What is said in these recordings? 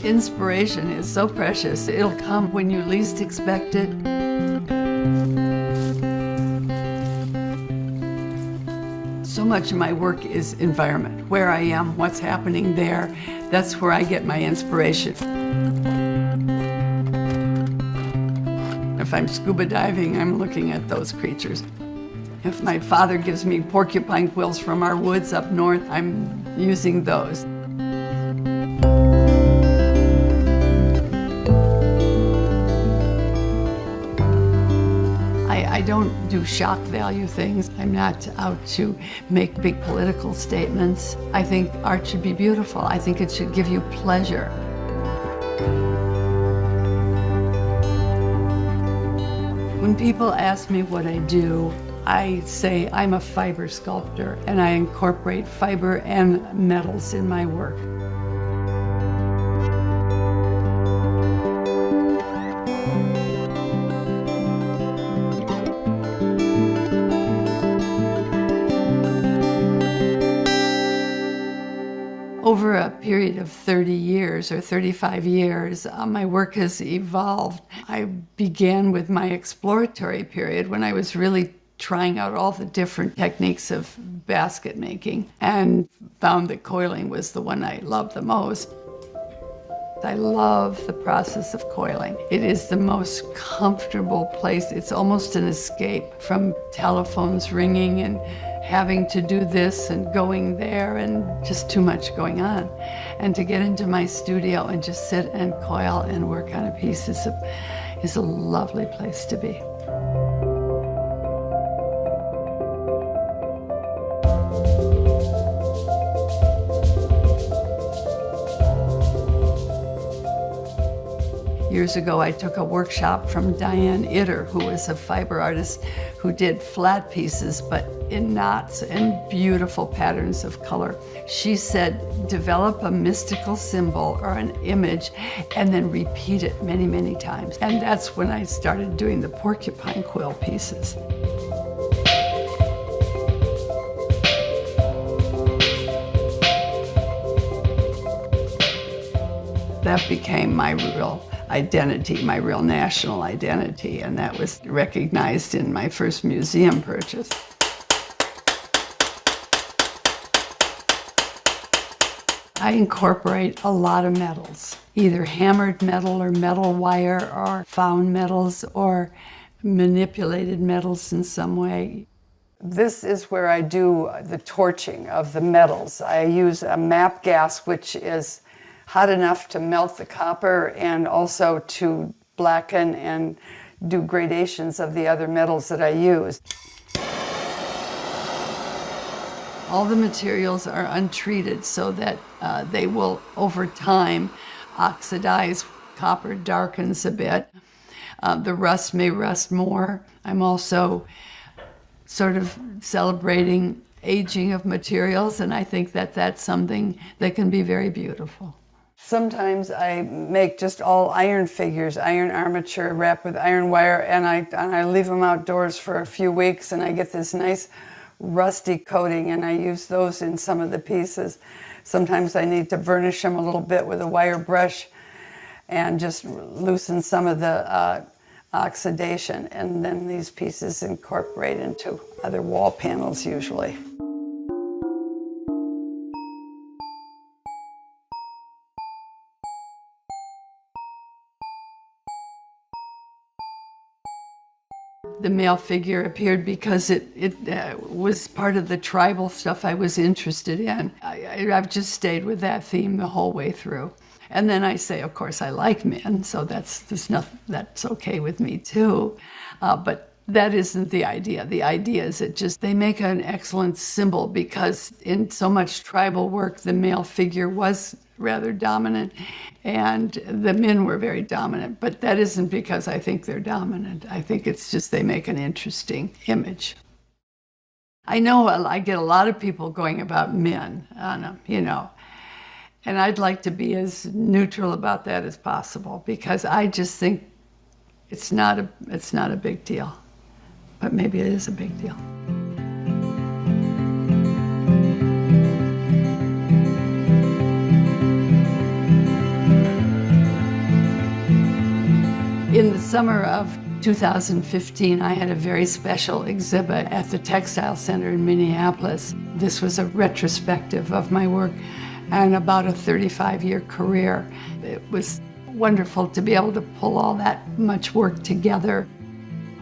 Inspiration is so precious. It'll come when you least expect it. So much of my work is environment, where I am, what's happening there. That's where I get my inspiration. If I'm scuba diving, I'm looking at those creatures. If my father gives me porcupine quills from our woods up north, I'm using those. I don't do shock value things. I'm not out to make big political statements. I think art should be beautiful. I think it should give you pleasure. When people ask me what I do, I say I'm a fiber sculptor, and I incorporate fiber and metals in my work. Over a period of 30 years or 35 years, my work has evolved. I began with my exploratory period when I was really trying out all the different techniques of basket making and found that coiling was the one I loved the most. I love the process of coiling. It is the most comfortable place. It's almost an escape from telephones ringing and having to do this and going there and just too much going on. And to get into my studio and just sit and coil and work on a piece is a lovely place to be. Years ago, I took a workshop from Diane Itter, who was a fiber artist who did flat pieces, but in knots and beautiful patterns of color. She said, develop a mystical symbol or an image and then repeat it many, many times. And that's when I started doing the porcupine quill pieces. That became my real identity, my real national identity, and that was recognized in my first museum purchase. I incorporate a lot of metals, either hammered metal or metal wire or found metals or manipulated metals in some way. This is where I do the torching of the metals. I use a MAP gas, which is hot enough to melt the copper and also to blacken and do gradations of the other metals that I use. All the materials are untreated so that they will, over time, oxidize. Copper darkens a bit. The rust may rust more. I'm also sort of celebrating aging of materials, and I think that that's something that can be very beautiful. Sometimes I make just all iron figures, iron armature wrapped with iron wire, and I leave them outdoors for a few weeks, and I get this nice rusty coating, and I use those in some of the pieces. Sometimes I need to burnish them a little bit with a wire brush and just loosen some of the oxidation, and then these pieces incorporate into other wall panels usually. The male figure appeared because it was part of the tribal stuff I was interested in. I've just stayed with that theme the whole way through. And then I say, of course, I like men, so that's okay with me too. But that isn't the idea. The idea is that they make an excellent symbol because in so much tribal work, the male figure was rather dominant and the men were very dominant. But that isn't because I think they're dominant. I think it's just they make an interesting image. I know I get a lot of people going about men on them, and I'd like to be as neutral about that as possible because I just think it's not a big deal. But maybe it is a big deal. summer of 2015, I had a very special exhibit at the Textile Center in Minneapolis. This was a retrospective of my work and about a 35-year career. It was wonderful to be able to pull all that much work together.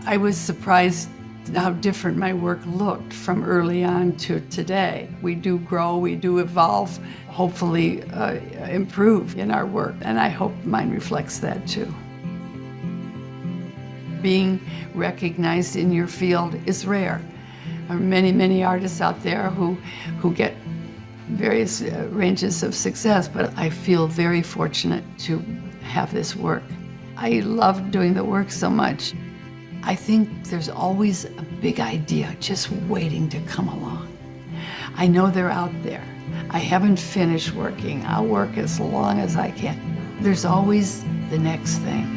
I was surprised how different my work looked from early on to today. We do grow, we do evolve, hopefully improve in our work, and I hope mine reflects that too. Being recognized in your field is rare. There are many, many artists out there who get various ranges of success, but I feel very fortunate to have this work. I love doing the work so much. I think there's always a big idea just waiting to come along. I know they're out there. I haven't finished working. I'll work as long as I can. There's always the next thing.